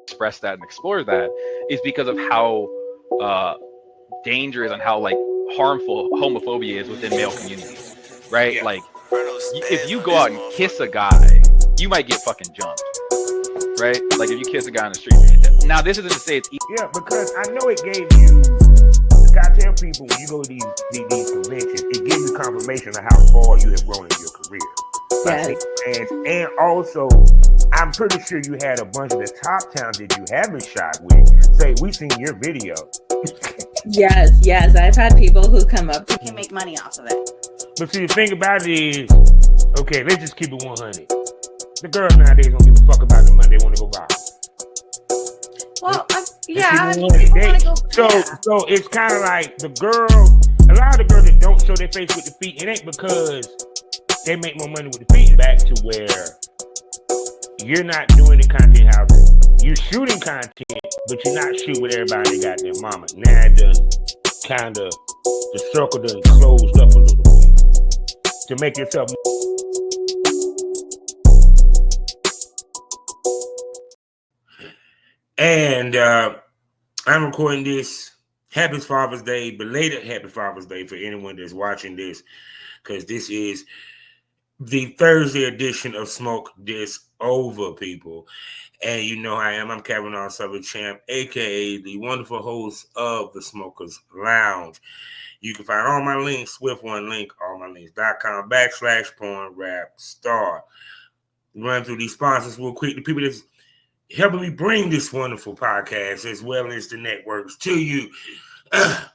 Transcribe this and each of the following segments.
express that and explore that is because of how uh, dangerous and how like harmful homophobia is within male communities, right? Yeah. Like if Stands you on go this out and kiss a motherfucker. guy, you might get fucking jumped, right? Like if you kiss a guy on the street. Now this isn't to say it's Yeah, because I know it gave you. Like I tell people when you go to these conventions, it gives you confirmation of how far you have grown in your career. By seeing fans, and also, I'm pretty sure you had a bunch of the top talent that you haven't shot with say, "We seen your video." Yes, I've had people who come up to me and make money off of it. But see, the thing about it is, okay, let's just keep it 100. The girls nowadays don't give a fuck about the money; they want to go viral. Well, Yeah, I mean, people want to go. So it's kind of like the girls. A lot of the girls that don't show their face with the feet, it ain't because they make more money with the feet. Back to where you're not doing the content houses. You're shooting content, but you're not shooting with everybody that got their mama. Now it done kind of the circle done closed up a little bit to make yourself. And I'm recording this. Happy Father's Day, belated Happy Father's Day for anyone that's watching this, because this is the Thursday edition of Smoke This Over, people. And you know I am. I'm Kevin R. Southern Champ, aka the wonderful host of the Smokers Lounge. You can find all my links with one link, allmylinks.com/porn rap star. Run through these sponsors real quick. The people that's helping me bring this wonderful podcast as well as the networks to you.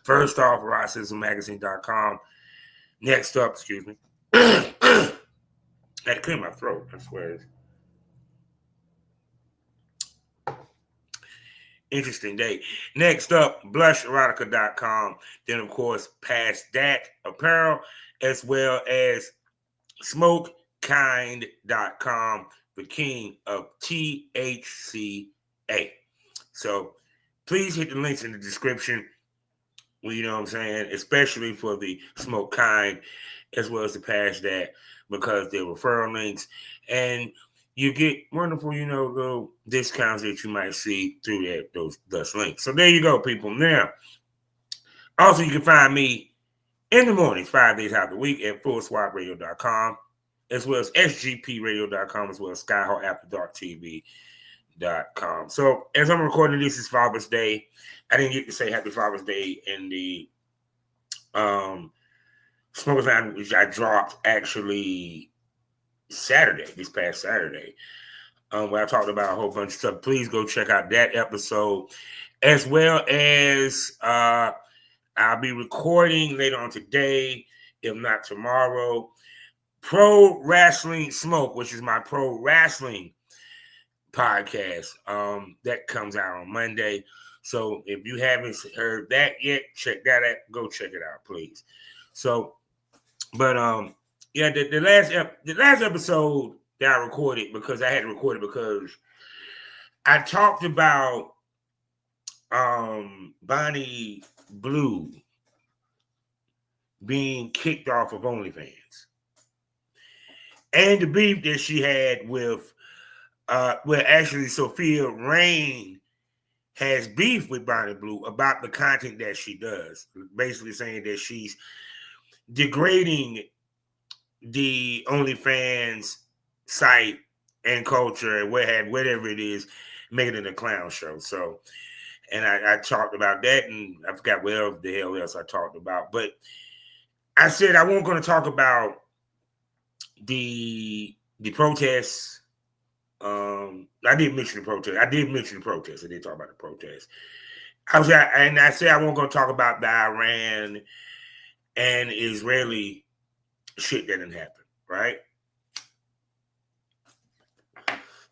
First off, racismmagazine.com. Next up, excuse me. I had to clear my throat, I swear. Interesting day. Next up, blusherotica.com. Then, of course, Past That Apparel, as well as smokekind.com, the king of THCA. So please hit the links in the description. Well, you know what I'm saying? Especially for the Smoke Kind, as well as the Past That, because they're referral links. And you get wonderful, little discounts that you might see through those links. So there you go, people. Now, also you can find me in the mornings, 5 days out of the week at fullswapradio.com, as well as sgpradio.com, as well as skyhawkafterdarktv.com. So as I'm recording this, is Father's Day. I didn't get to say Happy Father's Day in the Smokers Lounge, which I dropped actually this past Saturday, where I talked about a whole bunch of stuff. Please go check out that episode, as well as I'll be recording later on today, if not tomorrow, Pro Wrestling Smoke, which is my pro wrestling podcast. That comes out on Monday. So if you haven't heard that yet, check that out. Go check it out, please. So, but yeah, the last episode that I recorded, because I had to record it because I talked about Bonnie Blue being kicked off of OnlyFans and the beef that she had with actually Sophia Rain has beef with Bonnie Blue about the content that she does, basically saying that she's degrading the OnlyFans site and culture and whatever it is, making it a clown show. So, and I talked about that, and I forgot what else the hell else I talked about. But I said I wasn't going to talk about the protests. I did mention the protest. I did talk about the protest. I said I wasn't going to talk about the Iran and Israeli shit that didn't happen, right?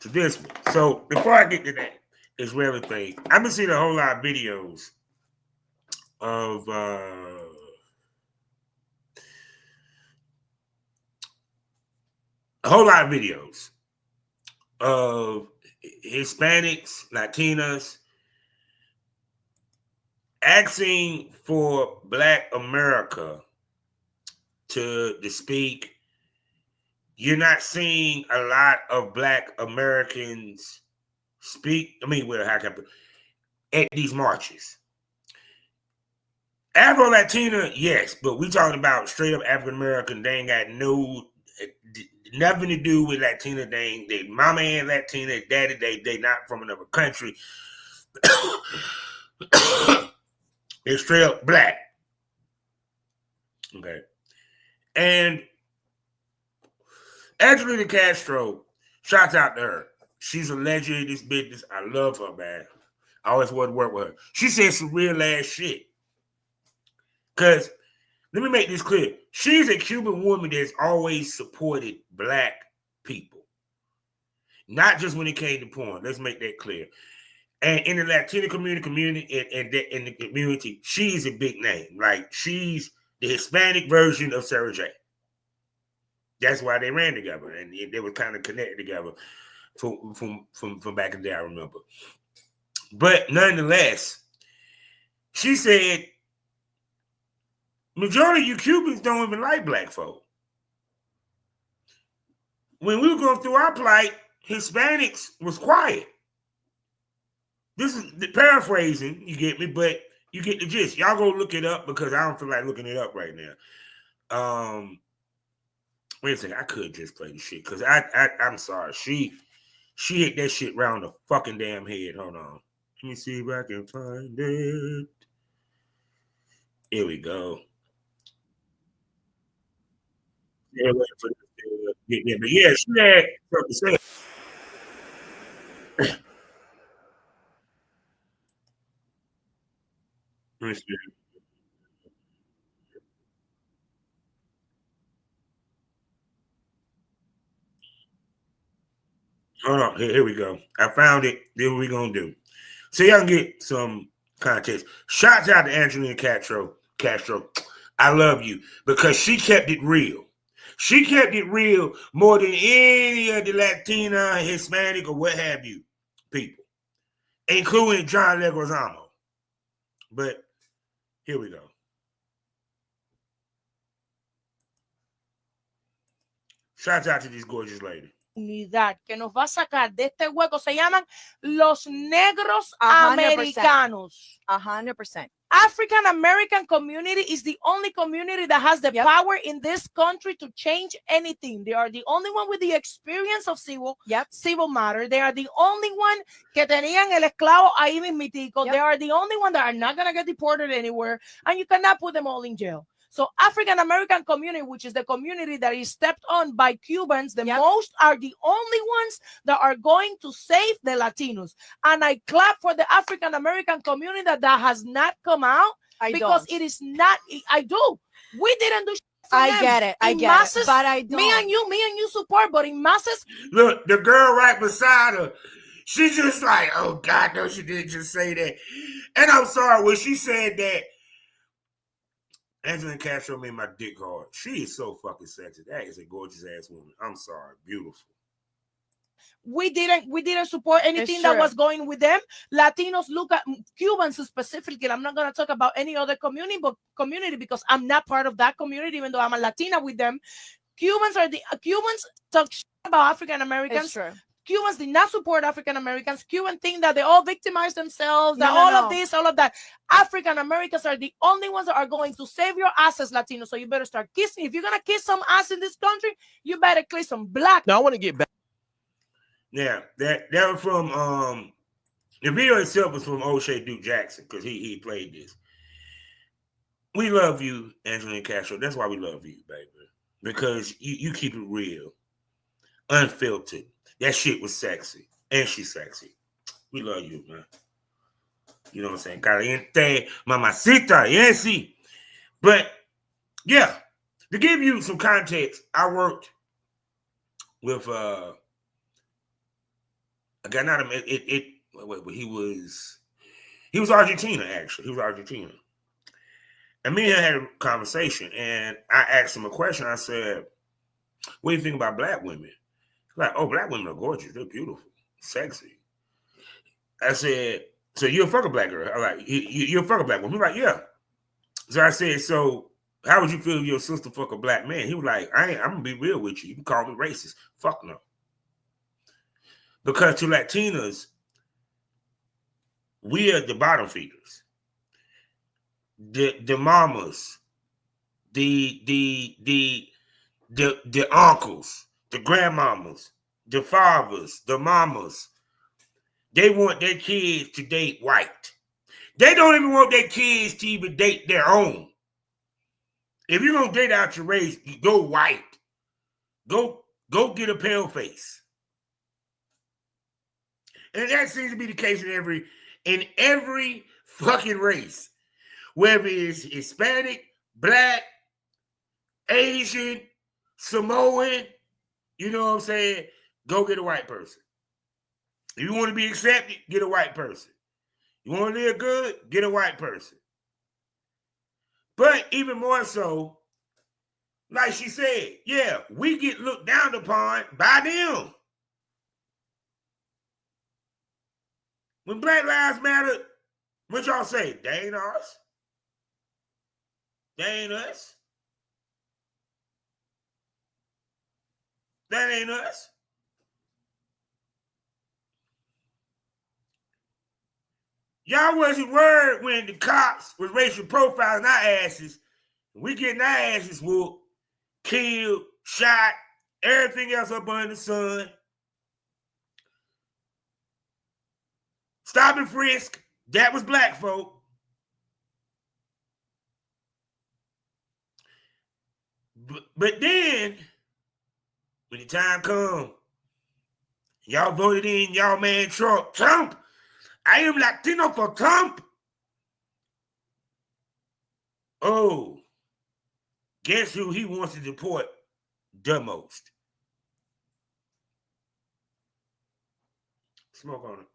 To this one. So before I get to that Israeli thing, I've been seeing a whole lot of videos of Hispanics, Latinas asking for Black America to speak, you're not seeing a lot of Black Americans speak. I mean, how can I put, at these marches. Afro-Latina, yes, but we talking about straight up African American. They ain't got nothing to do with Latina. They mama ain't Latina, daddy they not from another country. They're straight up Black. Okay. And Angelina Castro, shouts out to her. She's a legend in this business. I love her, man. I always wanted to work with her. She said some real ass shit. Because, let me make this clear. She's a Cuban woman that's always supported Black people. Not just when it came to porn. Let's make that clear. And in the Latino community and in the community, she's a big name. Like, she's the Hispanic version of Sarah J. That's why they ran together. And they were kind of connected together from back in the day, I remember. But nonetheless, she said, majority of you Cubans don't even like Black folk. When we were going through our plight, Hispanics was quiet. This is the paraphrasing, you get me, but you get the gist. Y'all go look it up because I don't feel like looking it up right now. Wait a second, I could just play the shit because I'm sorry. She hit that shit round the fucking damn head. Hold on. Let me see if I can find it. Here we go. Yeah, wait for this. Yeah, but yeah, she had something to say. Let me see. Hold on. Here we go. I found it. Then what we gonna do? So y'all can get some context. Shouts out to Angelina Castro. I love you because she kept it real. She kept it real more than any of the Latina, Hispanic, or what have you people, including John Leguizamo. But here we go. Shouts out to this gorgeous lady. Que nos va a sacar de este hueco se llaman los negros americanos. 100%. African American community is the only community that has the power in this country to change anything. They are the only one with the experience of civil matter. They are the only one que tenían el esclavo ahí mismitico. They are the only one that are not going to get deported anywhere, and you cannot put them all in jail. So African American community, which is the community that is stepped on by Cubans, the most are the only ones that are going to save the Latinos. And I clap for the African American community that has not come out because it is not. I do. We didn't do. I get it. I get it. But I don't. Me and you support, but in masses. Look, the girl right beside her, she's just like, oh God, no, she didn't just say that. And I'm sorry when she said that. Angelina Castro made my dick hard. She is so fucking sexy. That is a gorgeous ass woman. I'm sorry, beautiful. We didn't support anything that was going with them. Latinos look at Cubans specifically. I'm not going to talk about any other community because I'm not part of that community, even though I'm a Latina with them. Cubans talk shit about African Americans. Cubans did not support African Americans. Cubans think that they all victimize themselves, of this, all of that. African Americans are the only ones that are going to save your ass as Latinos. So you better start kissing. If you're going to kiss some ass in this country, you better kiss some black. Now I want to get back. Yeah, that was from the video itself was from O'Shea Duke Jackson because he played this. We love you, Angelina Castro. That's why we love you, baby. Because you keep it real, unfiltered. That shit was sexy. And she's sexy. We love you, man. You know what I'm saying? Caliente, mamacita, yes. But, yeah. To give you some context, I worked with a guy, he was Argentina, actually. He was Argentina. And me and him had a conversation, and I asked him a question. I said, what do you think about black women? Like, oh, black women are gorgeous. They're beautiful, sexy. I said, so you'll fuck a black girl? I'm like, you'll fuck a black woman? He's like, yeah. So I said, so How would you feel if your sister fuck a black man? He was like, I'm gonna be real with you. You can call me racist. Fuck no. Because to Latinas, we are the bottom feeders. The mamas, the uncles, the grandmamas, the fathers, the mamas. They want their kids to date white. They don't even want their kids to even date their own. If you're gonna date out your race, you go white. Go get a pale face. And that seems to be the case in every fucking race. Whether it's Hispanic, black, Asian, Samoan, you know what I'm saying? Go get a white person. If you want to be accepted, get a white person. You want to live good, get a white person. But even more so, like she said, yeah, we get looked down upon by them. When Black Lives Matter, what y'all say? They ain't us. They ain't us. That ain't us. Y'all wasn't worried when the cops was racial profiling our asses. We getting our asses whooped, killed, shot, everything else up under the sun. Stop and frisk. That was black folk. But then, when the time come, y'all voted in y'all man Trump. Trump! I am Latino for Trump. Oh, guess who he wants to deport the most? Smoke on it.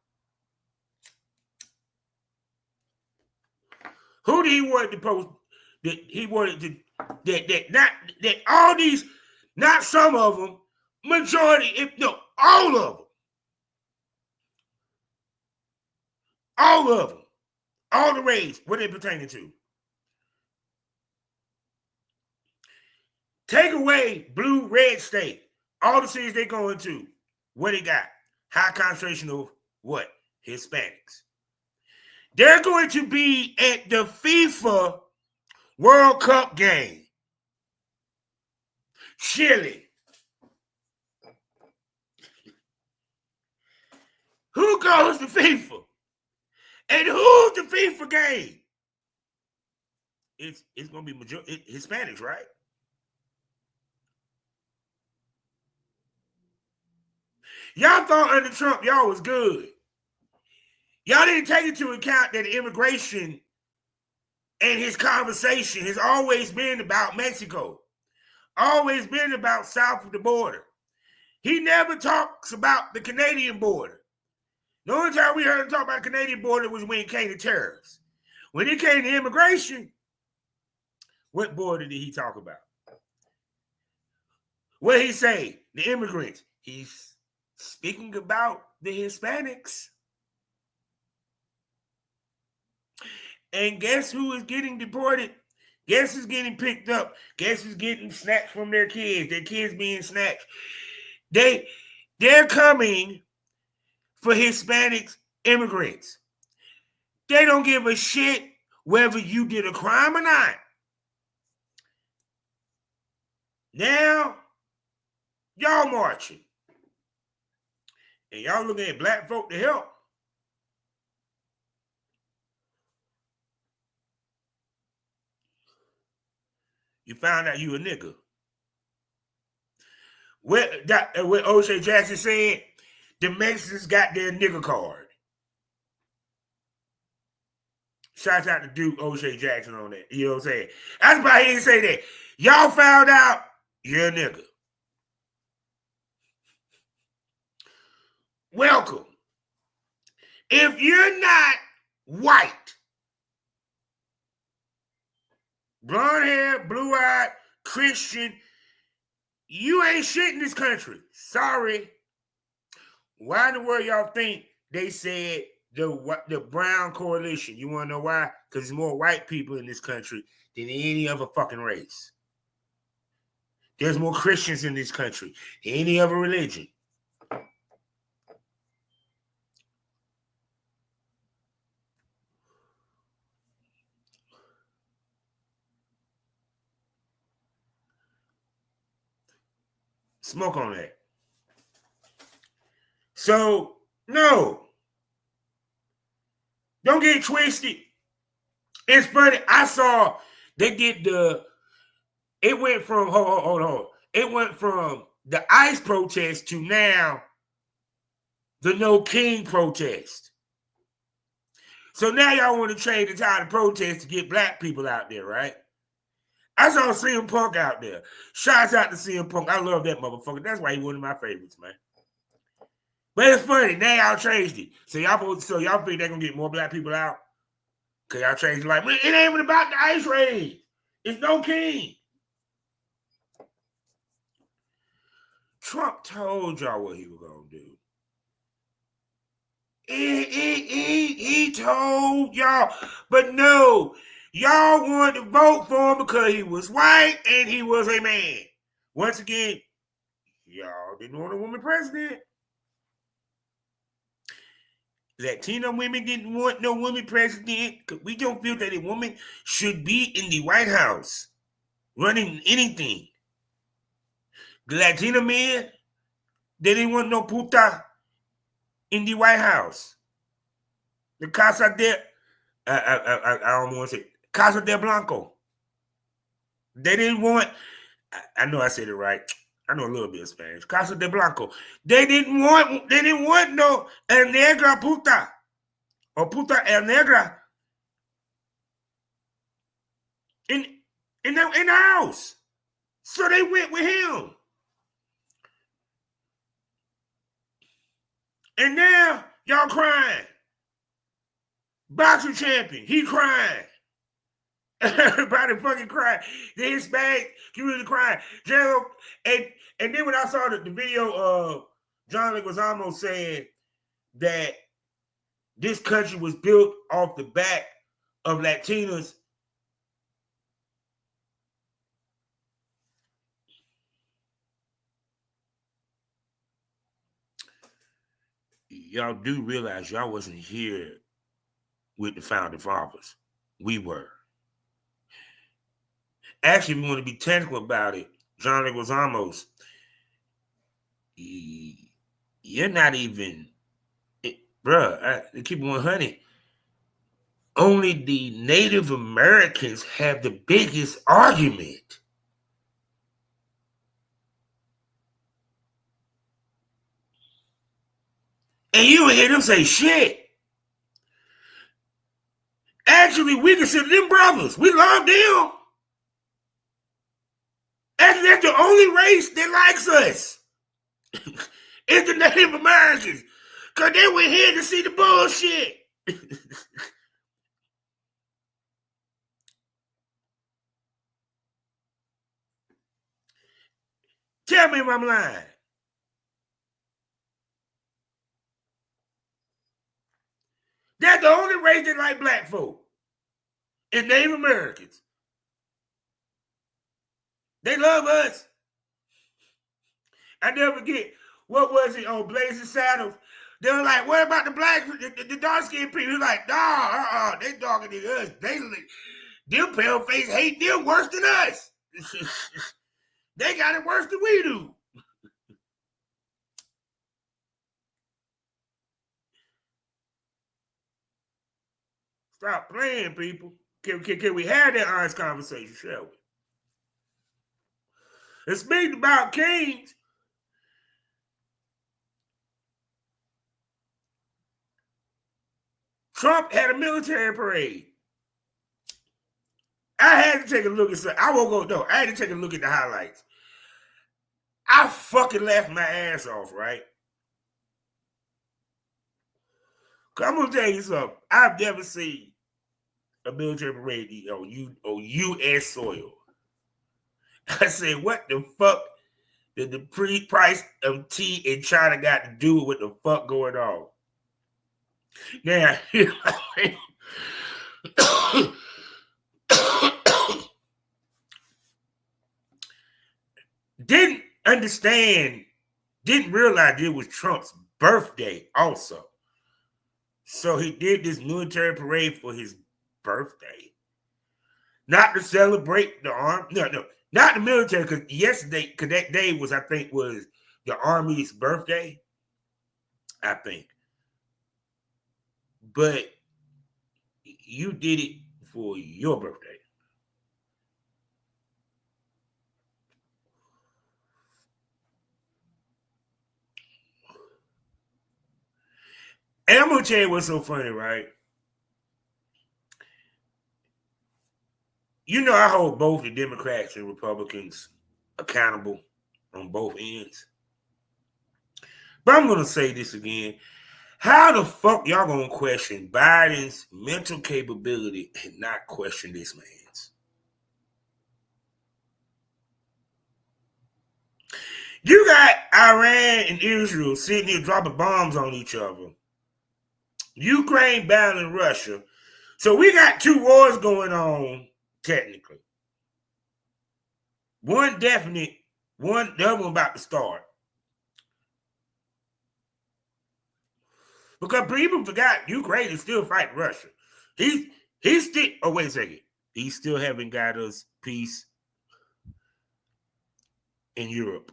Who did he want to post? That he wanted to that all these, not some of them, majority, all of them. All of them. All the race, what they pertaining to. Take away blue, red state. All the cities they going to. What they got? High concentration of what? Hispanics. They're going to be at the FIFA World Cup game. Chile. Who goes to FIFA? And who's the FIFA game? It's going to be Hispanics, right? Y'all thought under Trump, y'all was good. Y'all didn't take into account that immigration and his conversation has always been about Mexico. Always been about south of the border. He never talks about the Canadian border. The only time we heard him talk about the Canadian border was when it came to tariffs. When it came to immigration, what border did he talk about? What did he say? The immigrants. He's speaking about the Hispanics. And guess who is getting deported? Guess who's getting picked up? Guess who's getting snatched from their kids? Their kids being snatched. They're coming for Hispanics immigrants. They don't give a shit whether you did a crime or not. Now, y'all marching. And y'all looking at black folk to help. You found out you a nigga. What O'Shea Jackson said, the Mexicans got their nigga card. Shouts out to Duke O'Shea Jackson on that. You know what I'm saying? That's why he didn't say that. Y'all found out you're a nigga. Welcome. If you're not white, blonde hair, blue-eyed, Christian, you ain't shit in this country. Sorry. Why in the world y'all think they said the brown coalition? You want to know why? Because there's more white people in this country than any other fucking race. There's more Christians in this country than any other religion. Smoke on that. So, no. Don't get twisted. It's funny. I saw they did it went from, hold on. It went from the ICE protest to now the No King protest. So now y'all want to change the title of protest to get black people out there, right? I saw CM Punk out there. Shouts out to CM Punk. I love that motherfucker. That's why he's one of my favorites, man. But it's funny. Now y'all changed it. So y'all think they're going to get more black people out? Because y'all changed it like, it ain't even about the ICE raid. It's No King. Trump told y'all what he was going to do. He told y'all. But no, y'all wanted to vote for him because he was white and he was a man. Once again, y'all didn't want a woman president. Latino women didn't want no woman president because we don't feel that a woman should be in the White House running anything. The Latino men, they didn't want no puta in the White House. The Casa de, I don't want to say, Casa de Blanco. They didn't want, I know I said it right. I know a little bit of Spanish. Casa de Blanco. They didn't want no El Negra puta or puta El Negra in the house. So they went with him. And now y'all crying. Boxing champion, he crying. Everybody fucking crying. The Hispanic community crying. And then when I saw the video of John Leguizamo saying that this country was built off the back of Latinos, y'all do realize y'all wasn't here with the founding fathers. We were. Actually, if you want to be technical about it, John Leguizamo's, you're not even, bruh, I keep 100. Only the Native Americans have the biggest argument. And you don't hear them say shit. Actually, we consider them brothers. We love them. Actually, that's the only race that likes us. It's the Native Americans. Because they were here to see the bullshit. Tell me if I'm lying. That's the only race that like black folk. It's Native Americans. They love us. I never forget, what was it on Blazing Saddles? They were like, what about the black, the dark-skinned people? He was like, nah, they darker than us. Them pale face hate them worse than us. They got it worse than we do. Stop playing, people. Can we have that honest conversation, shall we? And speaking about kings, Trump had a military parade. I had to take a look at some. I won't go, no, I had to take a look at the highlights. I fucking laughed my ass off, right? I'm going to tell you something. I've never seen a military parade on U.S. soil. I said, what the fuck did the price of tea in China got to do with what the fuck going on? Now, didn't realize it was Trump's birthday also. So he did this military parade for his birthday. Not to celebrate the army. No, not the military, because yesterday, because that day was, I think, was the Army's birthday. I think. But you did it for your birthday. And I'm going to tell you what's so funny, right? You know, I hold both the Democrats and Republicans accountable on both ends. But I'm going to say this again. How the fuck y'all going to question Biden's mental capability and not question this man's? You got Iran and Israel sitting here dropping bombs on each other. Ukraine battling Russia. So we got two wars going on, technically. One definite, the other one about to start. Because people forgot Ukraine is still fighting Russia. He's still, oh, wait a second. He still haven't got us peace in Europe.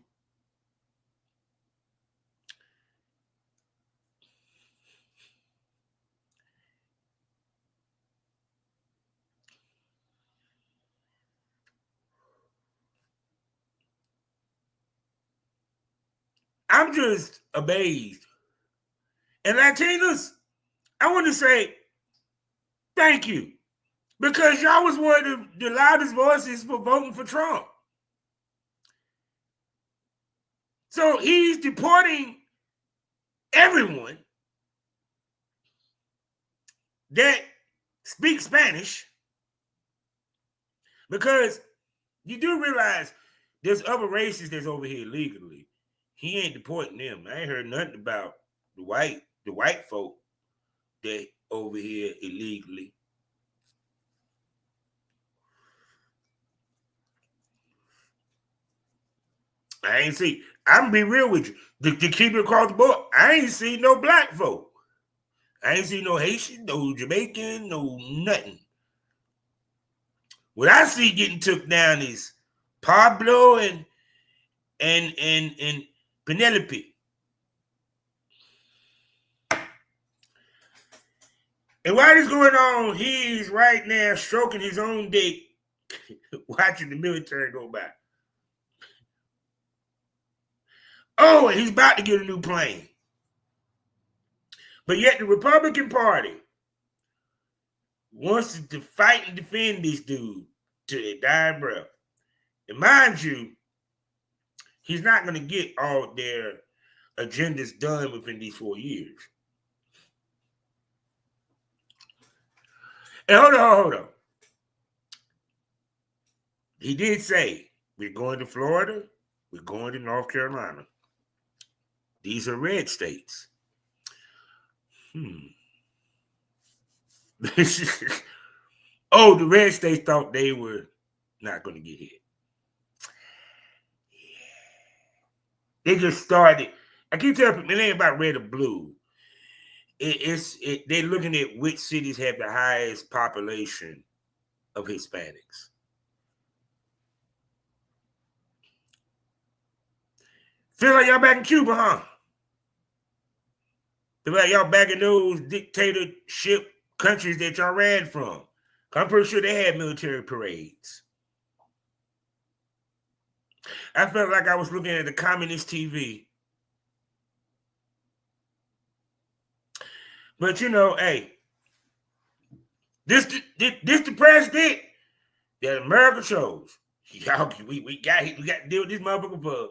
I'm just amazed. And Latinos, I want to say thank you. Because y'all was one of the loudest voices for voting for Trump. So he's deporting everyone that speaks Spanish, because you do realize there's other races that's over here legally. He ain't deporting them. I ain't heard nothing about the white folk that over here illegally. I ain't see. I'm gonna be real with you. To keep it across the board, I ain't seen no black folk. I ain't seen no Haitian, no Jamaican, no nothing. What I see getting took down is Pablo and Penelope. And while this going on, he's right now stroking his own dick, watching the military go by. Oh, and he's about to get a new plane. But yet the Republican Party wants to fight and defend this dude to their dying breath. And mind you, he's not going to get all their agendas done within these 4 years. And hold on. He did say, we're going to Florida, we're going to North Carolina. These are red states. Oh, the red states thought they were not going to get hit. They just started. I keep telling people, it ain't about red or blue. They're looking at which cities have the highest population of Hispanics. Feel like y'all back in Cuba, huh? Feel like y'all back in those dictatorship countries that y'all ran from. I'm pretty sure they had military parades. I felt like I was looking at the communist TV. But you know, hey, this the president that America chose. Y'all, we got to deal with this motherfucker for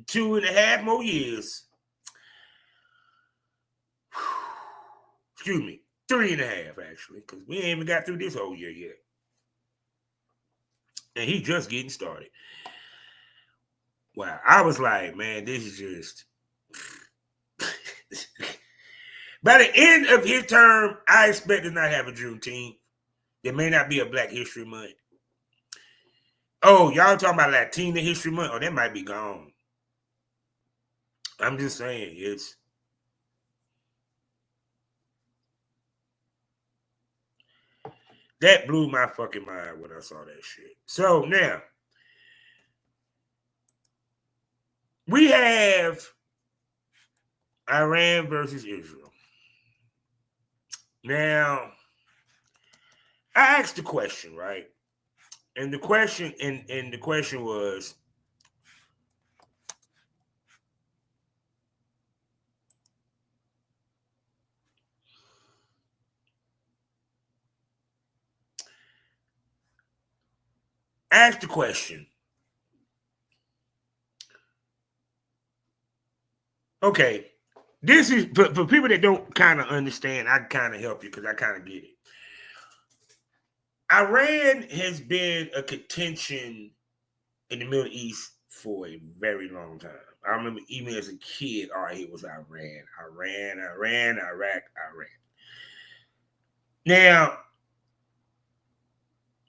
2.5 more years. Excuse me, 3.5 actually, because we ain't even got through this whole year yet. And he just getting started. Wow, I was like, man, this is just... By the end of his term, I expect to not have a Juneteenth. There may not be a Black History Month. Oh, y'all talking about Latina History Month? Oh, that might be gone. I'm just saying, it's that blew my fucking mind when I saw that shit. So now we have Iran versus Israel. Now, I asked the question, right? And the question was, ask the question. Okay, this is for people that don't kind of understand. I kind of help you because I kind of get it. Iran has been a contention in the Middle East for a very long time. I remember even as a kid, all I heard was Iran, Iraq. Now,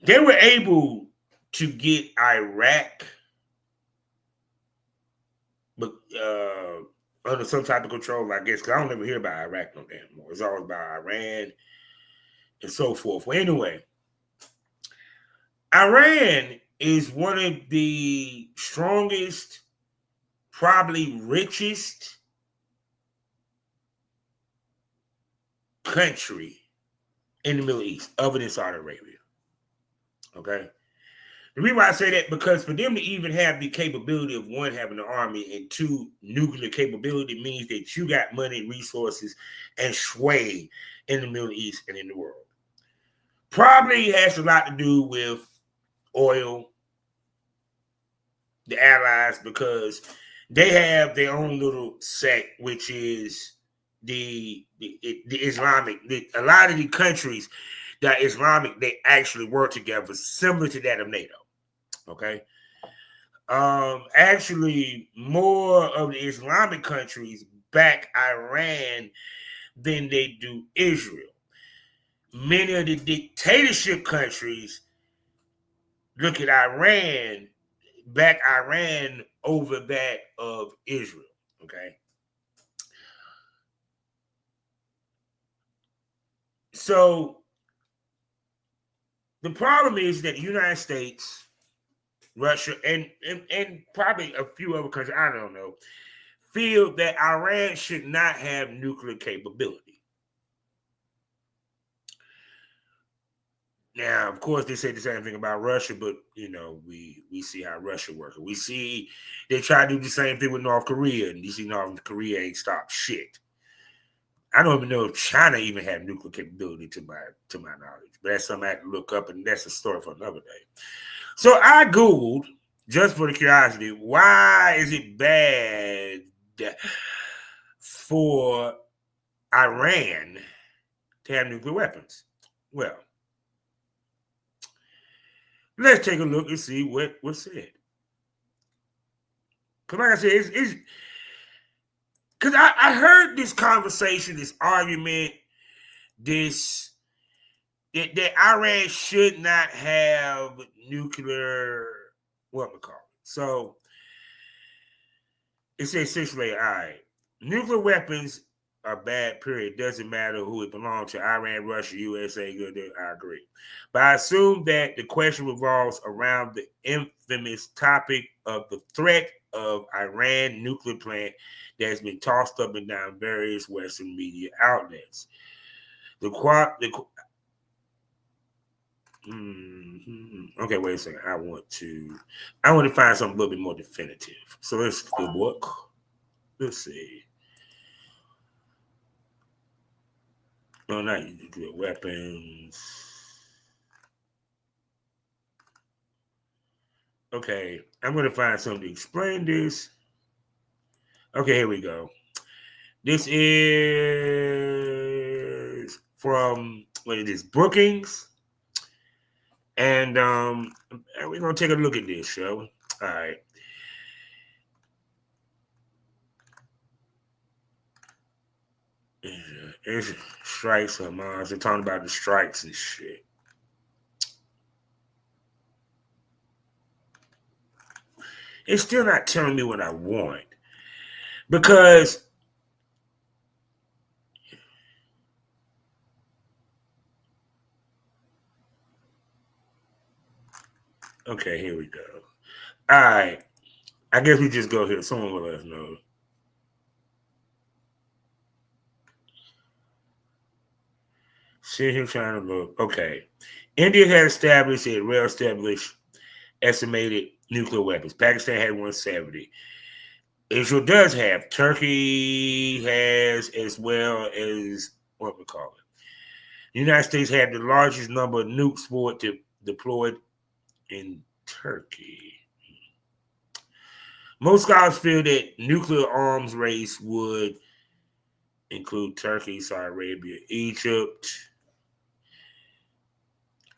they were able to get Iraq, but under some type of control, I guess, because I don't ever hear about Iraq no damn more. It's always about Iran and so forth. Well, anyway, Iran is one of the strongest, probably richest country in the Middle East, other than Saudi Arabia. Okay? The reason why I say that, because for them to even have the capability of, one, having an army, and two, nuclear capability, means that you got money, resources, and sway in the Middle East and in the world. Probably has a lot to do with oil, the allies, because they have their own little sect, which is the Islamic. A lot of the countries that are Islamic, they actually work together, similar to that of NATO. Okay. Actually, more of the Islamic countries back Iran than they do Israel. Many of the dictatorship countries look at Iran, back Iran over that of Israel. Okay. So the problem is that the United States, Russia, and probably a few other countries, I don't know, feel that Iran should not have nuclear capability. Now, of course, they say the same thing about Russia, but, you know, we see how Russia works. We see they try to do the same thing with North Korea, and you see North Korea ain't stopped shit. I don't even know if China even had nuclear capability to my knowledge, but that's something I have to look up, and that's a story for another day. So I Googled, just for the curiosity, why is it bad for Iran to have nuclear weapons? Well, let's take a look and see what was said. Because like I said, it's because I heard this conversation, this argument, that Iran should not have nuclear, whatchamacallit. So it says essentially, all right, nuclear weapons are bad, period. Doesn't matter who it belongs to, Iran, Russia, USA, good, I agree. But I assume that the question revolves around the infamous topic of the threat of Iran nuclear plant that has been tossed up and down various Western media outlets. Okay, wait a second. I want to find something a little bit more definitive. So let's look. Let's see. No, not nuclear weapons. Okay, I'm going to find something to explain this. Okay, here we go. This is from, what is this, Brookings? And we're going to take a look at this, shall we? All right. It's strikes on Mars. They're talking about the strikes and shit. it's still not telling me what I want. Because okay, here we go. All right. I guess we just go here. Someone will let us know. Sit here trying to look. Okay. India has established a well-established estimated nuclear weapons. Pakistan had 170. Israel does have. Turkey has, as well as what we call it. The United States had the largest number of nukes deployed in Turkey. Most scholars feel that nuclear arms race would include Turkey, Saudi Arabia, Egypt.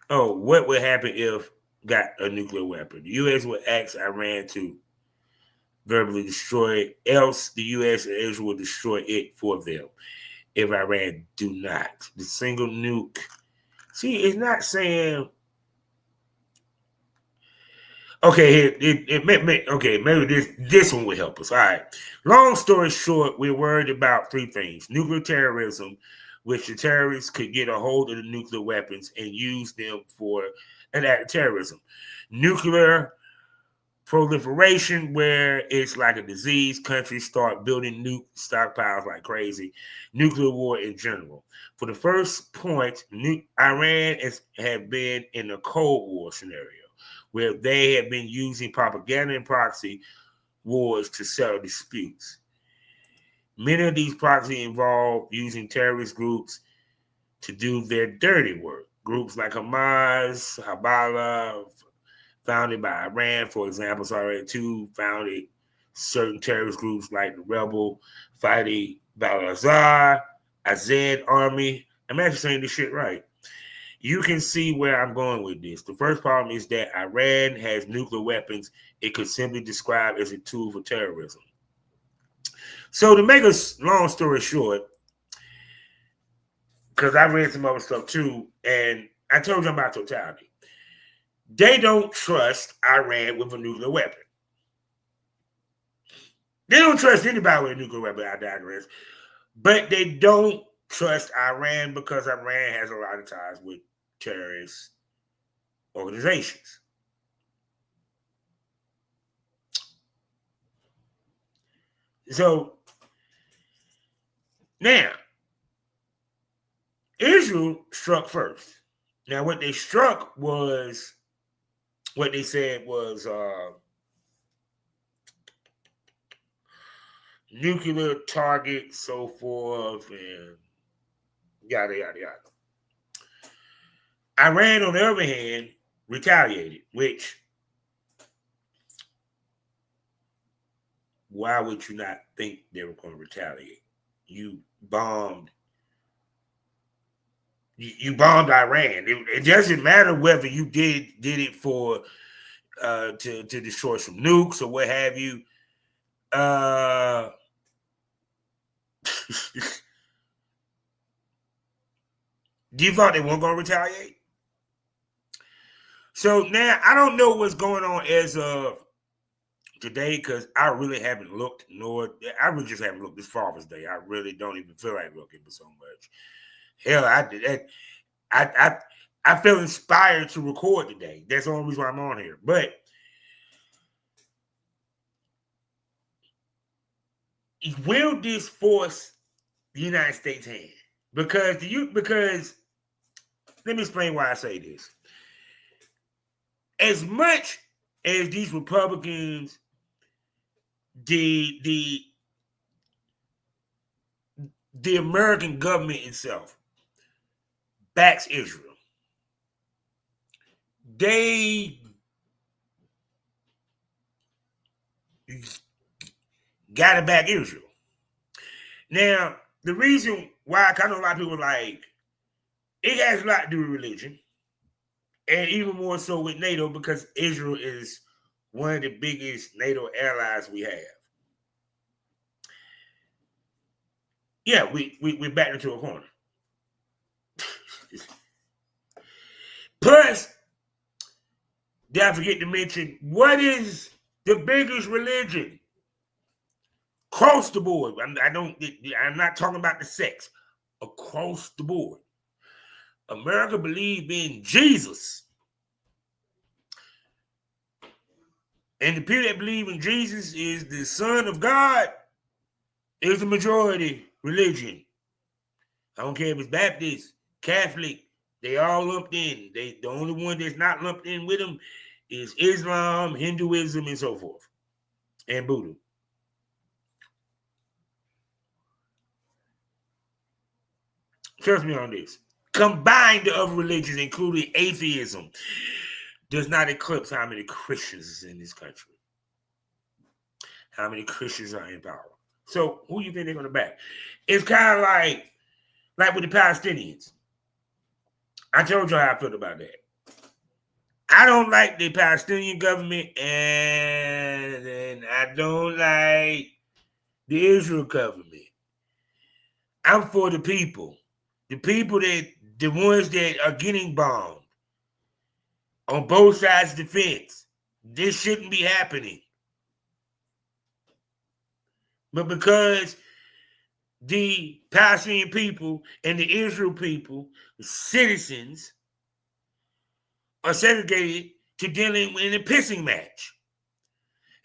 Oh, what would happen if got a nuclear weapon? The U.S. would ask Iran to verbally destroy it, else the U.S. and Israel will destroy it for them if Iran do not. The single nuke. See, it's not saying. Okay, maybe this one will help us. All right. Long story short, we're worried about three things: nuclear terrorism, which the terrorists could get a hold of the nuclear weapons and use them for an act of terrorism; nuclear proliferation, where it's like a disease, countries start building nuke stockpiles like crazy; nuclear war in general. For the first point, Iran have been in a Cold War scenario, where they have been using propaganda and proxy wars to settle disputes. Many of these proxies involve using terrorist groups to do their dirty work. Groups like Hamas, Hezbollah, founded by Iran, for example, already too founded certain terrorist groups like the rebel fighting Balazar, Azad Army. I'm actually saying this shit right. You can see where I'm going with this. The first problem is that Iran has nuclear weapons it could simply describe as a tool for terrorism. So to make a long story short, because I read some other stuff too, and I told you about totality. They don't trust Iran with a nuclear weapon. They don't trust anybody with a nuclear weapon, I digress. But they don't trust Iran because Iran has a lot of ties with terrorist organizations. So now, Israel struck first. Now, what they struck was, what they said was nuclear targets, so forth, and yada, yada, yada. Iran, on the other hand, retaliated, which, why would you not think they were going to retaliate? You bombed Iran. It doesn't matter whether you did it for to destroy some nukes or what have you. Do you thought they weren't going to retaliate? So now I don't know what's going on as of today, because I really haven't looked, I really just haven't looked this Father's Day. I really don't even feel like looking for so much. Hell, I did that. I feel inspired to record today. That's the only reason why I'm on here. But will this force the United States' hand? Because let me explain why I say this. As much as these Republicans, the American government itself backs Israel, they gotta back Israel. Now, the reason why, I know a lot of people like, it has a lot to do with religion, and even more so with NATO, because Israel is one of the biggest NATO allies we have. Yeah, we backed into a corner. Plus, did I forget to mention, what is The biggest religion. Across the board. I'm not talking about the sex. Across the board. America believes in Jesus. And the people that believe in Jesus is the Son of God is the majority religion. I don't care if it's Baptist, Catholic, they all lumped in. The only one that's not lumped in with them is Islam, Hinduism, and so forth. And Buddha. Trust me on this. Combined the other religions, including atheism, does not eclipse how many Christians is in this country. How many Christians are in power. So who you think they're going to back? It's kind of like with the Palestinians. I told you how I felt about that. I don't like the Palestinian government, and I don't like the Israel government. I'm for the people. The people the ones that are getting bombed on both sides of the fence. This shouldn't be happening. But because the Palestinian people and the Israel people, citizens, are segregated to dealing in a pissing match.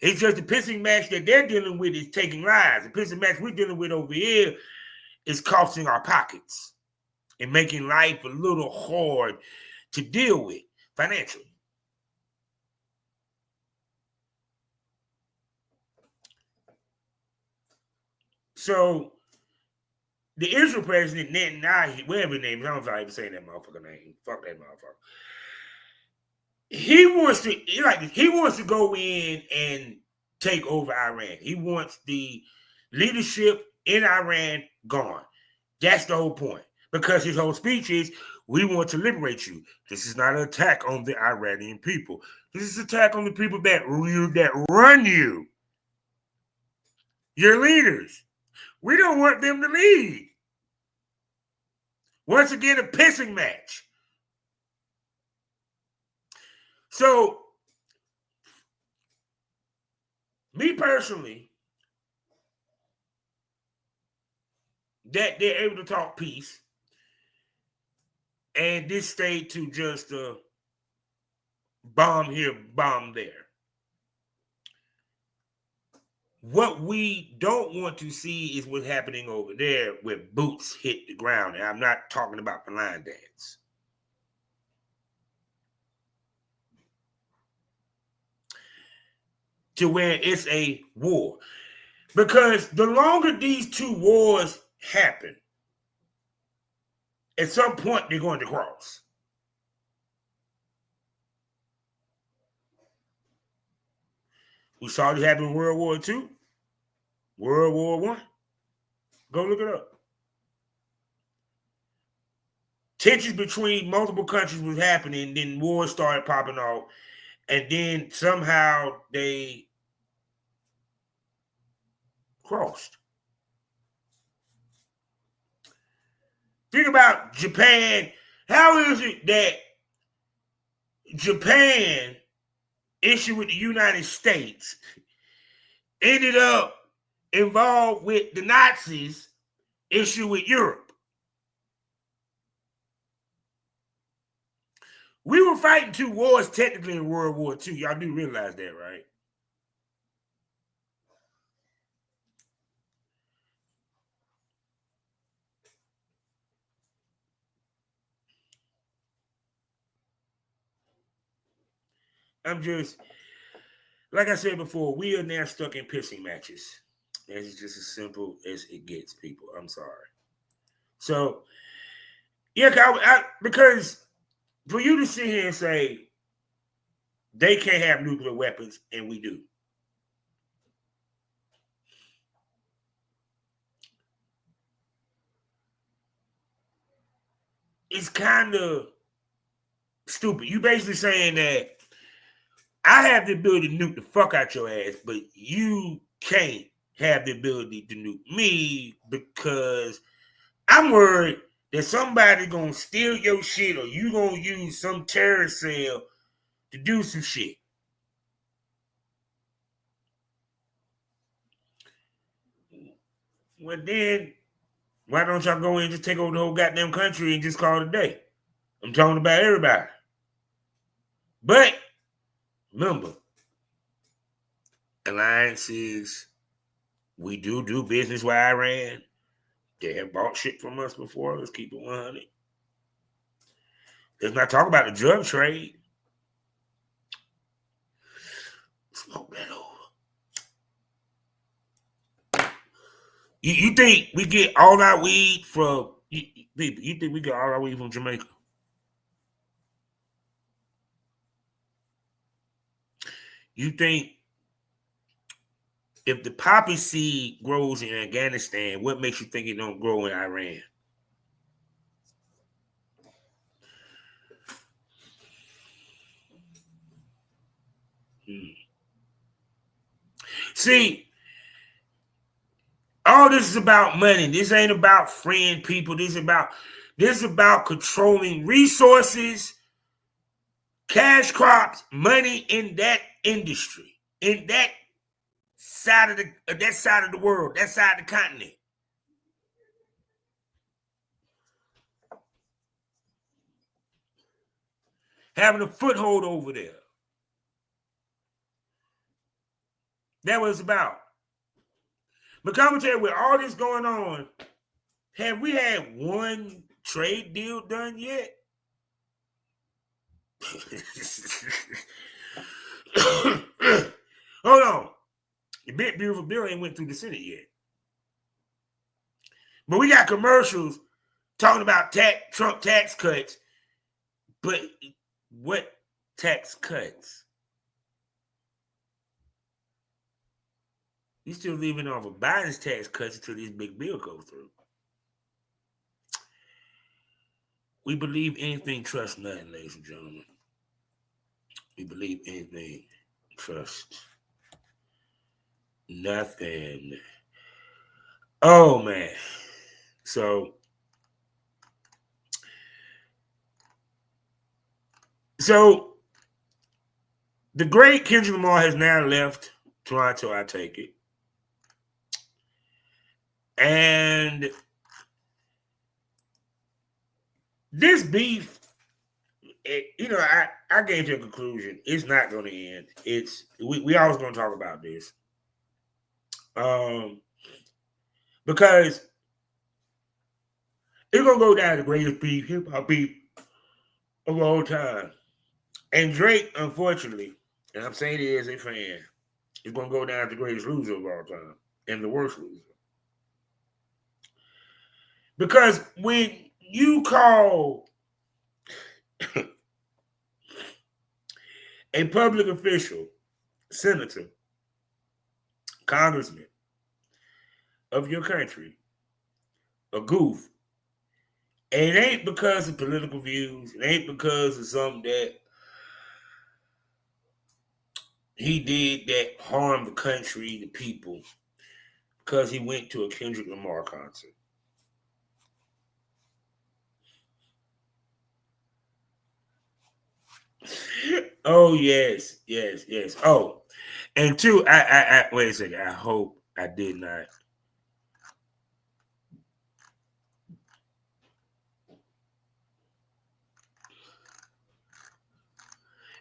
It's just the pissing match that they're dealing with is taking lives. The pissing match we're dealing with over here is costing our pockets and making life a little hard to deal with financially. So the Israel president, Netanyahu, whatever his name is, I don't know if I even saying that motherfucker name. Fuck that motherfucker. He wants to go in and take over Iran. He wants the leadership in Iran gone. That's the whole point. Because his whole speech is, we want to liberate you. This is not an attack on the Iranian people. This is an attack on the people that run you. Your leaders. We don't want them to leave. Once again, a pissing match. So, me personally, that they're able to talk peace and this stayed to just bomb here, bomb there. What we don't want to see is what's happening over there where boots hit the ground. And I'm not talking about the line dance. To where it's a war. Because the longer these two wars happen, at some point they're going to cross. We saw it happen in World War II, World War I. Go look it up. Tensions between multiple countries was happening, then wars started popping off, and then somehow they crossed. Think about Japan. How is it that Japan, issue with the United States, ended up involved with the Nazis, issue with Europe? We were fighting two wars technically in World War II. Y'all do realize that, right? I'm just, like I said before, we are now stuck in pissing matches. It's just as simple as it gets, people. I'm sorry. So, yeah, because for you to sit here and say they can't have nuclear weapons, and we do. It's kind of stupid. You basically saying that I have the ability to nuke the fuck out your ass, but you can't have the ability to nuke me because I'm worried that somebody gonna steal your shit or you gonna use some terrorist cell to do some shit. Well, then, why don't y'all go in and just take over the whole goddamn country and just call it a day? I'm talking about everybody. But, remember, alliances, we do business with Iran. They have bought shit from us before. Let's keep it 100. Let's not talk about the drug trade. Smoke that over. You think we get all our weed from people? You think we get all our weed from Jamaica? You think if the poppy seed grows in Afghanistan, what makes you think it don't grow in Iran? See, all this is about money. This ain't about freeing people. This is about controlling resources, cash crops, money in that industry, in that side of the world, that side of the continent. Having a foothold over there. That was about. But commentary, with all this going on, have we had one trade deal done yet? Hold on. The big beautiful bill ain't went through the Senate yet. But we got commercials talking about Trump tax cuts. But what tax cuts? You still leaving off of Biden's tax cuts until this big bill goes through. We believe anything, trust nothing, ladies and gentlemen. We believe anything, trust nothing. Oh, man. So the great Kendrick Lamar has now left Toronto, I take it. And this beef, I came to a conclusion. It's not going to end. We always going to talk about this. Because it's going to go down the greatest beef, hip-hop beef of all time. And Drake, unfortunately, and I'm saying it as a fan, is going to go down as the greatest loser of all time and the worst loser. Because when you call a public official, senator, congressman of your country a goof, and it ain't because of political views, it ain't because of something that he did that harmed the country, the people, because he went to a Kendrick Lamar concert. Oh, yes. Oh, and two, I wait a second. I hope I did not.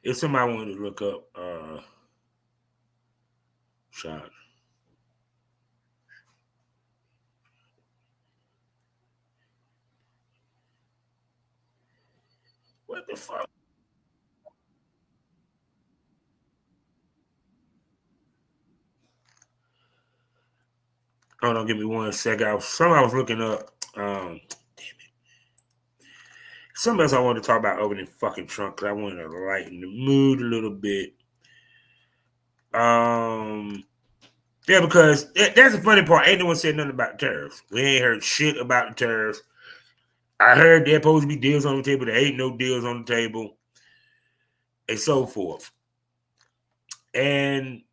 If somebody wanted to look up shot. What the fuck? Hold on, give me 1 second. I was looking up. Damn it. Something else I wanted to talk about opening fucking Trump because I wanted to lighten the mood a little bit. Yeah, because that's the funny part. Ain't no one said nothing about the tariffs. We ain't heard shit about the tariffs. I heard there's supposed to be deals on the table. There ain't no deals on the table. And so forth. And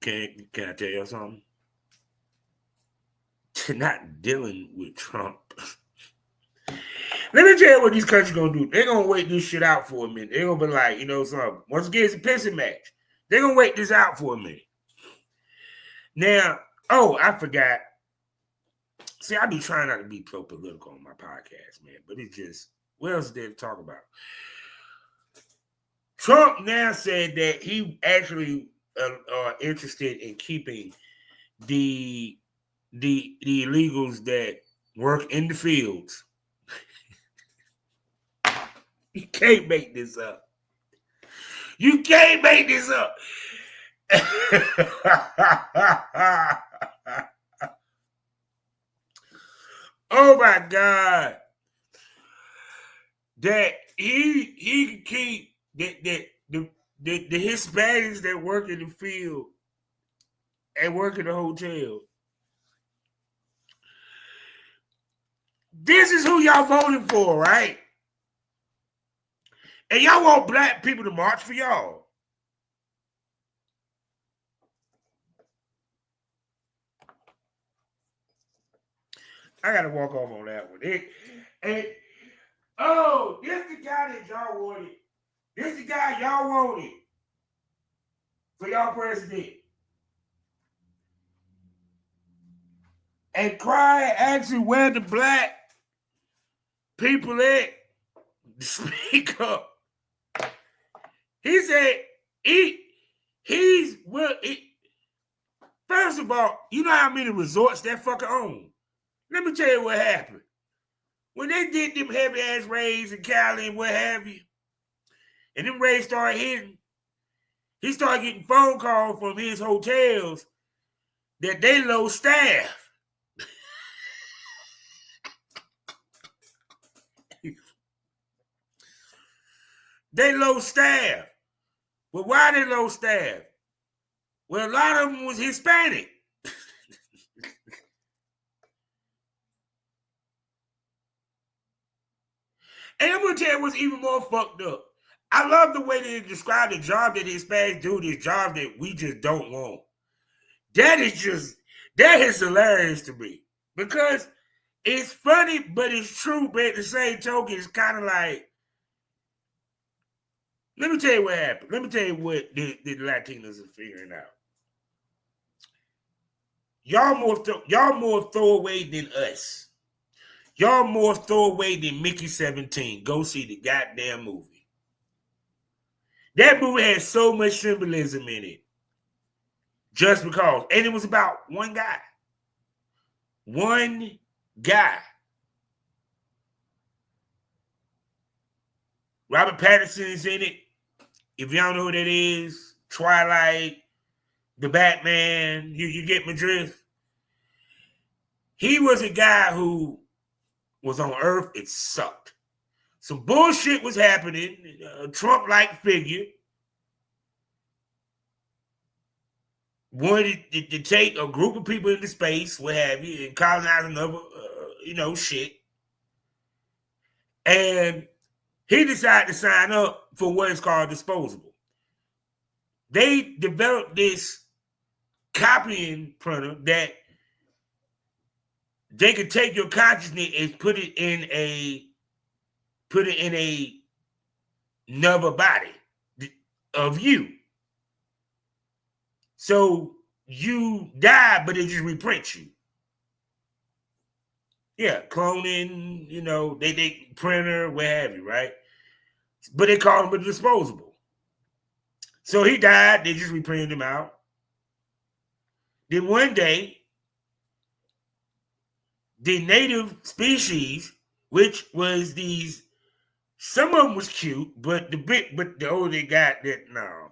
can I tell you something? To not dealing with Trump. Let me tell you what these countries gonna do. They're gonna wait this shit out for a minute. They're gonna be like, something. Once again, it's a pissing match. They're gonna wait this out for a minute. Now, Oh, I forgot. See, I be trying not to be so political on my podcast, man, but it's just, what else is there to talk about? Trump now said that he actually are interested in keeping the illegals that work in the fields. You can't make this up. You can't make this up. Oh my God. That he can keep the Hispanics that work in the field and work in the hotel. This is who y'all voting for, right? And y'all want black people to march for y'all. I gotta walk off on that one. Oh, this the guy that y'all wanted. This the guy y'all wanted for y'all president. And cry actually where the black people at. Speak up. He said first of all, you know how many resorts that fucker own? Let me tell you what happened. When they did them heavy ass raids in Cali and what have you, and them raids started hitting, he started getting phone calls from his hotels that they low staff. They low staff. Well, why they low staff? Well, a lot of them was Hispanic. And I'm going to tell you what's even more fucked up. I love the way they describe the job that Hispanics do, this job that we just don't want. That is hilarious to me. Because it's funny, but it's true, but at the same token, it's kind of like, let me tell you what happened. Let me tell you what the Latinos are figuring out. Y'all more throwaway than us. Y'all more throwaway than Mickey 17. Go see the goddamn movie. That movie has so much symbolism in it. Just because. And it was about one guy. One guy. Robert Pattinson's in it. If y'all know who that is, Twilight, the Batman, you get my drift. He was a guy who was on Earth. It sucked. Some bullshit was happening. A Trump-like figure wanted to take a group of people into space, what have you, and colonize another, shit. And he decided to sign up for what is called disposable. They developed this copying printer that they could take your consciousness and put it in another body of you. So you die, but it just reprints you. Yeah, cloning, they printer, what have you, right? But they call him a disposable. So he died, they just reprinted him out. Then one day, the native species, which was these, some of them was cute, but the older they got, that no.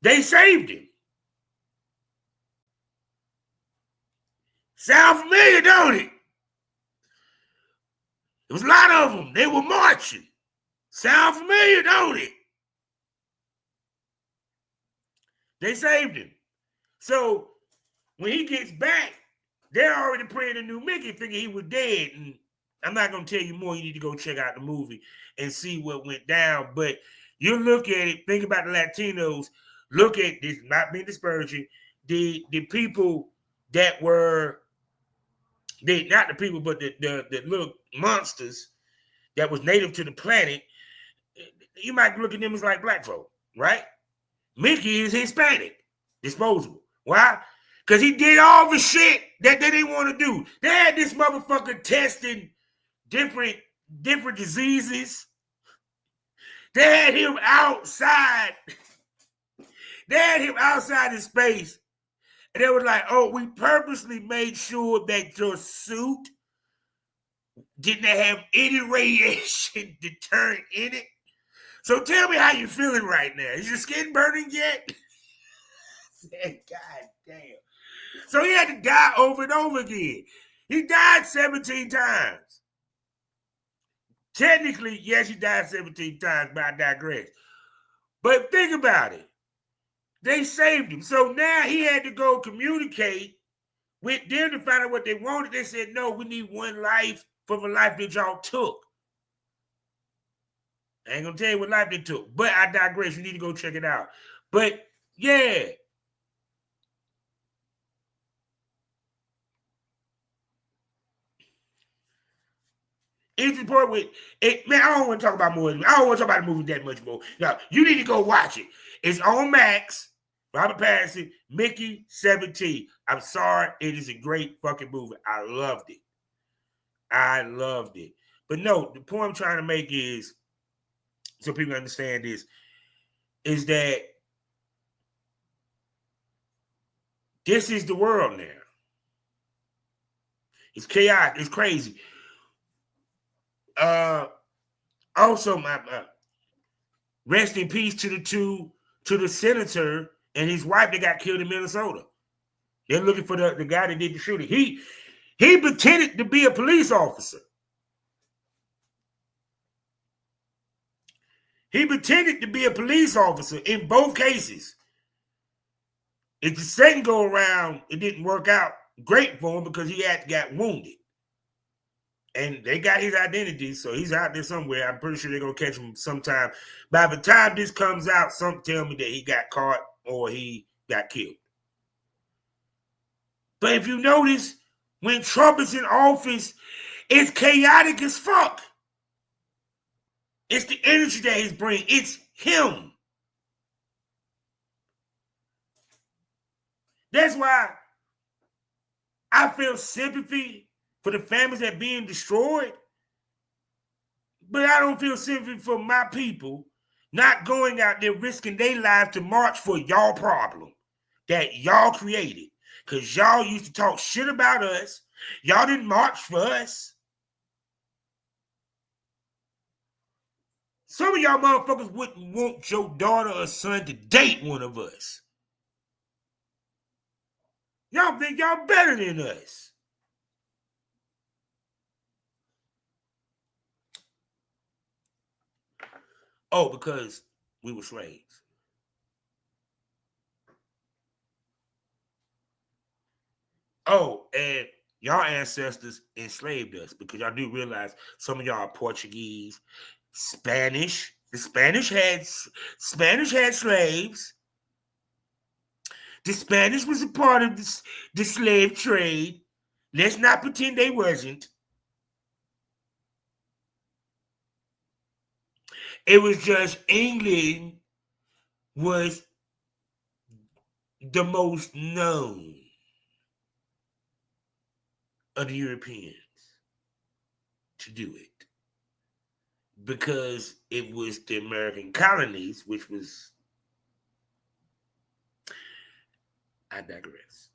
They saved him. Sound familiar, don't it? There was a lot of them. They were marching. Sound familiar, don't it? They saved him. So when he gets back, they're already printing a new Mickey, thinking he was dead. And I'm not going to tell you more. You need to go check out the movie and see what went down. But you look at it, think about the Latinos, look at this, not being disparaging, the people that were, not the people, but the little monsters that was native to the planet, you might look at them as like black folk, right? Mickey is Hispanic, disposable. Why? Because he did all the shit that they didn't want to do. They had this motherfucker testing different diseases. They had him outside. They had him outside in space. And they were like, oh, we purposely made sure that your suit didn't have any radiation deterrent in it. So tell me how you're feeling right now. Is your skin burning yet? God damn. So he had to die over and over again. He died 17 times. Technically, yes, he died 17 times, but I digress. But think about it. They saved him. So now he had to go communicate with them to find out what they wanted. They said, no, we need one life for the life that y'all took. I ain't going to tell you what life they took, but I digress. You need to go check it out. But, yeah. It's the part with it, man. I don't want to talk about more. I don't want to talk about the movie that much more. No, you need to go watch it. It's on Max. Robert Pattinson, Mickey 17. I'm sorry, it is a great fucking movie. I loved it. But no, the point I'm trying to make is, so people understand this, is that this is the world now. It's chaotic. It's crazy. Also, my rest in peace to the senator and his wife that got killed in Minnesota. They're looking for the guy that did the shooting. He pretended to be a police officer. He pretended to be a police officer in both cases. If the second go around, it didn't work out great for him because he got wounded. And they got his identity, so he's out there somewhere. I'm pretty sure they're going to catch him sometime. By the time this comes out, some tell me that he got caught or he got killed. But if you notice, when Trump is in office, it's chaotic as fuck. It's the energy that he's bringing. It's him. That's why I feel sympathy for the families that are being destroyed. But I don't feel sympathy for my people not going out there risking their lives to march for y'all problem that y'all created. Because y'all used to talk shit about us. Y'all didn't march for us. Some of y'all motherfuckers wouldn't want your daughter or son to date one of us. Y'all think y'all better than us. Oh, because we were slaves. Oh, and y'all ancestors enslaved us because y'all do realize some of y'all are Portuguese, Spanish. The Spanish had slaves. The Spanish was a part of the slave trade. Let's not pretend they wasn't. It was just England was the most known of the Europeans to do it. Because it was the American colonies, which was... I digress.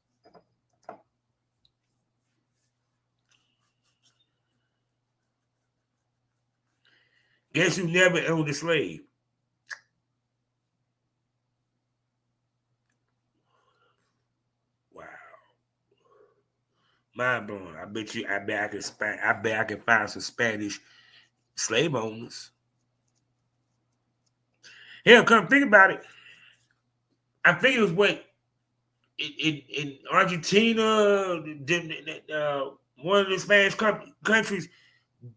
Guess who never owned a slave? Wow. Mind blowing. I bet I can find some Spanish slave owners. Hell, come think about it. I think it was what in Argentina, one of the Spanish countries,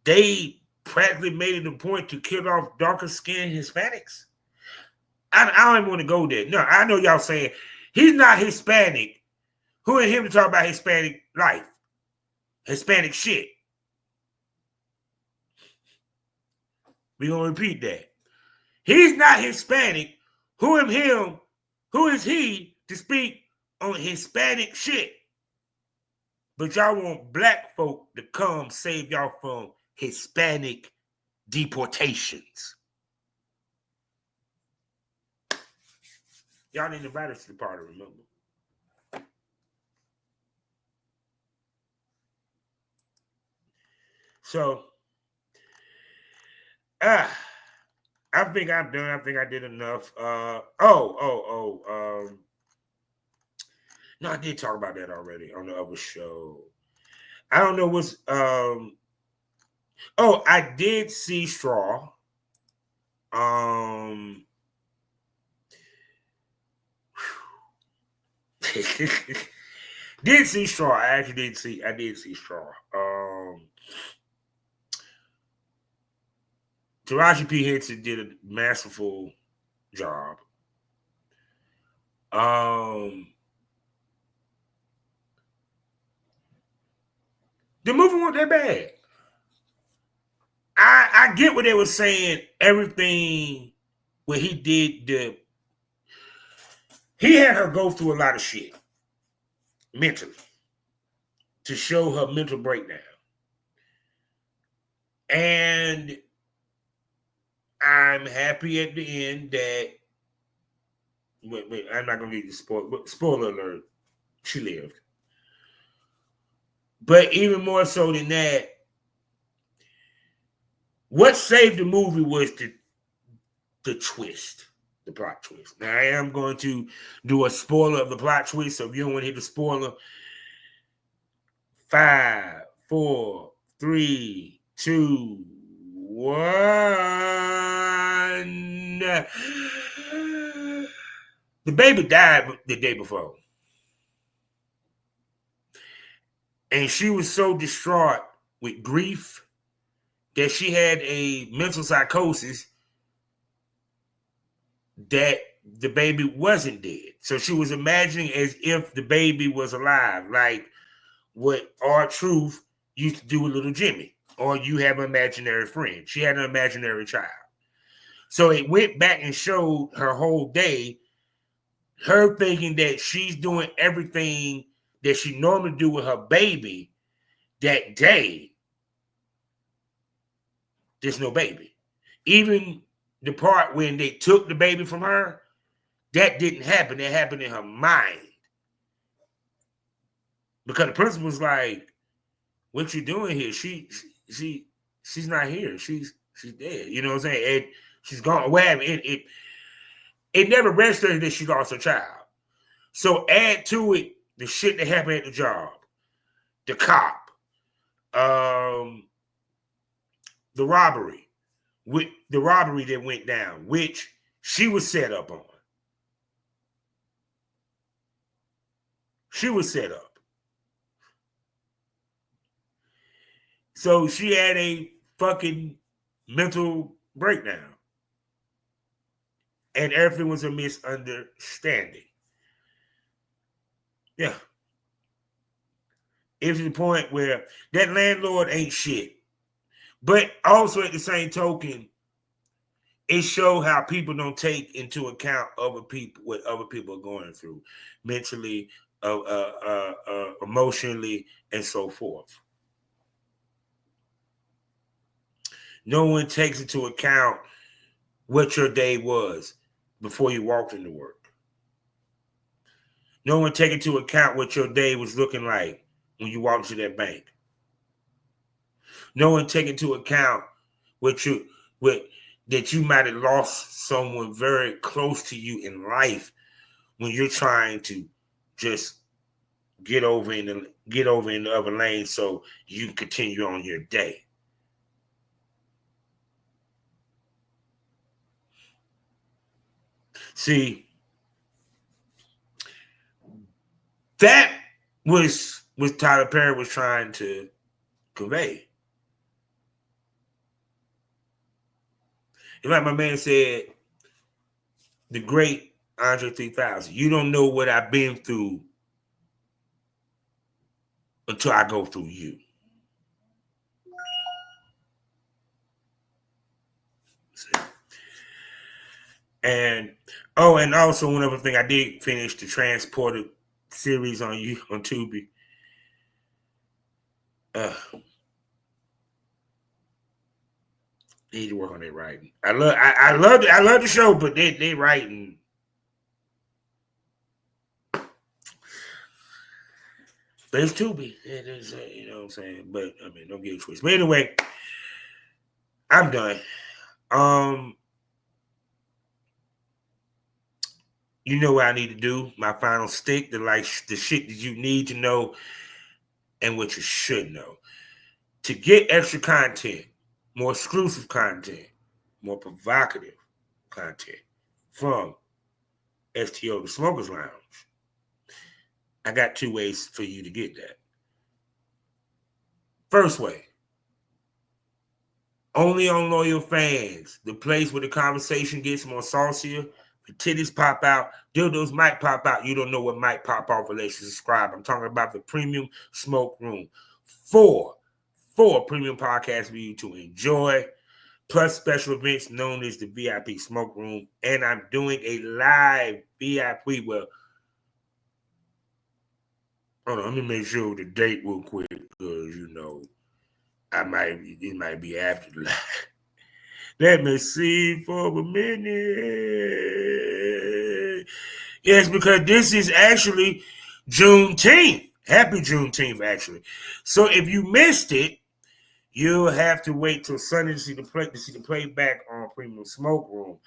they practically made it a point to kill off darker skinned Hispanics. I don't even want to go there. No, I know y'all saying he's not Hispanic. Who are him to talk about Hispanic life? Hispanic shit. We're going to repeat that. He's not Hispanic. Who is he to speak on Hispanic shit. But y'all want black folk to come save y'all from Hispanic deportations. Y'all didn't invite us to the party, remember? So, I think I'm done. I think I did enough. No, I did talk about that already on the other show. I don't know what's I did see Straw. Did see Straw. I actually did see Straw. Taraji P. Henson did a masterful job. The movie wasn't that bad. I get what they were saying. Everything where he did he had her go through a lot of shit mentally to show her mental breakdown. And I'm happy at the end that wait, I'm not gonna give you spoiler alert. She lived. But even more so than that, what saved the movie was the twist, the plot twist. Now I am going to do a spoiler of the plot twist, so if you don't want to hit the spoiler, 5, 4, 3, 2, 1. The baby died the day before. And she was so distraught with grief that she had a mental psychosis that the baby wasn't dead. So she was imagining as if the baby was alive, like what R-Truth used to do with little Jimmy. Or you have an imaginary friend. She had an imaginary child. So it went back and showed her whole day, her thinking that she's doing everything that she normally do with her baby that day. There's no baby. Even the part when they took the baby from her, that didn't happen. That happened in her mind. Because the principal was like, what you doing here? She's not here. She's dead. You know what I'm saying? And she's gone. Well, it never registered that she lost her child. So add to it the shit that happened at the job, the cop, the robbery, with the robbery that went down, which she was set up on. She was set up. So she had a fucking mental breakdown. And everything was a misunderstanding. Yeah. It's to the point where that landlord ain't shit. But also at the same token, it showed how people don't take into account what other people are going through mentally, emotionally, and so forth. No one takes into account what your day was before you walked into work. No one takes into account what your day was looking like when you walked to that bank. No one takes into account that you might have lost someone very close to you in life when you're trying to just get over in the other lane so you can continue on your day. See, that was what Tyler Perry was trying to convey. And like my man said, the great Andre 3000, you don't know what I've been through until I go through you. And also one other thing, I did finish the Transporter series on Tubi. Need to work on their writing. I love the show, but they writing. But it's Tubi. It is, you know what I'm saying? But I mean, don't get a choice. But anyway, I'm done. You know what I need to do? My final stick, the shit that you need to know and what you should know. To get extra content, more exclusive content, more provocative content from STO, the Smokers Lounge, I got 2 ways for you to get that. First way, only on Loyal Fans, the place where the conversation gets more saucier, the titties pop out, dildos might pop out. You don't know what might pop off unless you subscribe. I'm talking about the Premium Smoke Room. Four premium podcasts for you to enjoy, plus special events known as the VIP Smoke Room. And I'm doing a live VIP. Well, hold on, let me make sure the date real quick, because you know it might be after the live. Let me see for a minute. Yes, because this is actually Juneteenth. Happy Juneteenth, actually. So if you missed it, you'll have to wait till Sunday to see the playback on Premium Smoke Room.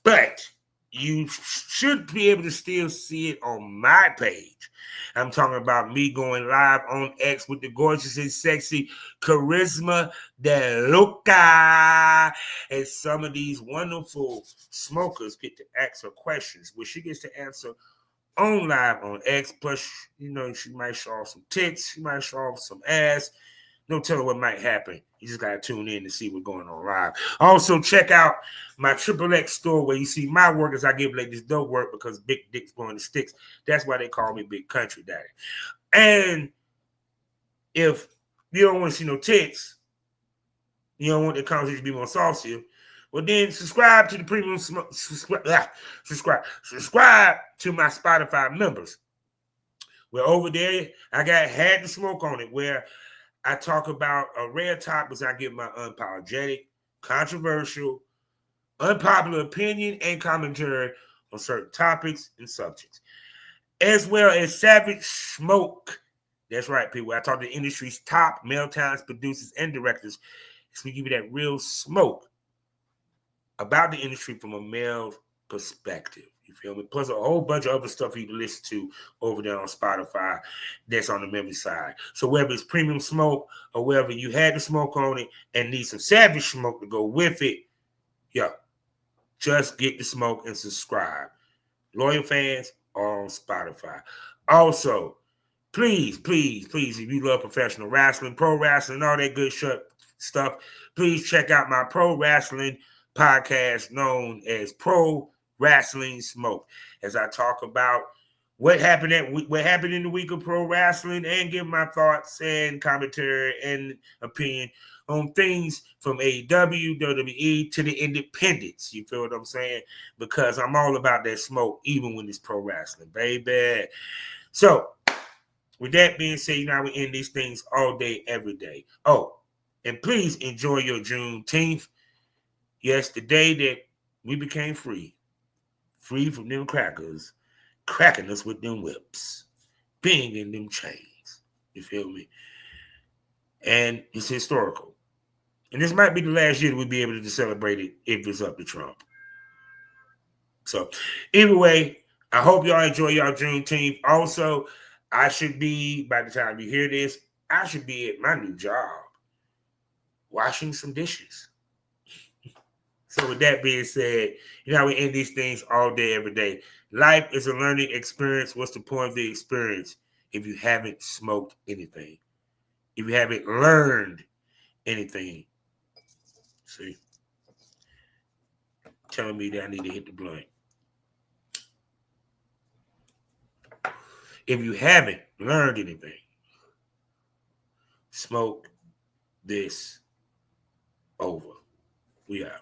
But you should be able to still see it on my page. I'm talking about me going live on X with the gorgeous and sexy Charisma De Luca. And some of these wonderful smokers get to ask her questions, which she gets to answer on live on X. Plus, you know, she might show off some tits. She might show off some ass. No telling what might happen. You just got to tune in to see what's going on live. Also, check out my XXX store where you see my work as I give ladies dope work, because big dicks going to sticks. That's why they call me Big Country Daddy. And if you don't want to see no tits, you don't want the conversation to be more saucy, well then subscribe to the Premium subscribe to my Spotify members. Well, over there, I got Had to Smoke on it, where I talk about rare topics. I give my unapologetic, controversial, unpopular opinion and commentary on certain topics and subjects, as well as Savage Smoke. That's right, people. I talk to the industry's top male talents, producers, and directors. So we give you that real smoke about the industry from a male perspective. You feel me? Plus a whole bunch of other stuff for you to listen to over there on Spotify that's on the memory side. So whether it's Premium Smoke or whether you had the smoke on it and need some Savage Smoke to go with it, just get the smoke and subscribe. Loyal Fans are on Spotify. Also, please, if you love professional wrestling, pro wrestling, all that good stuff, please check out my pro wrestling podcast known as Pro Wrestling Smoke, as I talk about what happened in the week of pro wrestling and give my thoughts and commentary and opinion on things from AEW, WWE to the independents. You feel what I'm saying? Because I'm all about that smoke, even when it's pro wrestling, baby. So, with that being said, you know, we end these things all day, every day. Oh, and please enjoy your Juneteenth. Yes, the day that we became free from them crackers, cracking us with them whips, being in them chains. You feel me? And it's historical. And this might be the last year that we'll be able to celebrate it if it's up to Trump. So, either way, I hope y'all enjoy y'all Juneteenth. Also, I should be, by the time you hear this, I should be at my new job, washing some dishes. So with that being said, you know how we end these things all day, every day. Life is a learning experience. What's the point of the experience if you haven't smoked anything? If you haven't learned anything? See? Telling me that I need to hit the blunt. If you haven't learned anything, smoke this over. We out.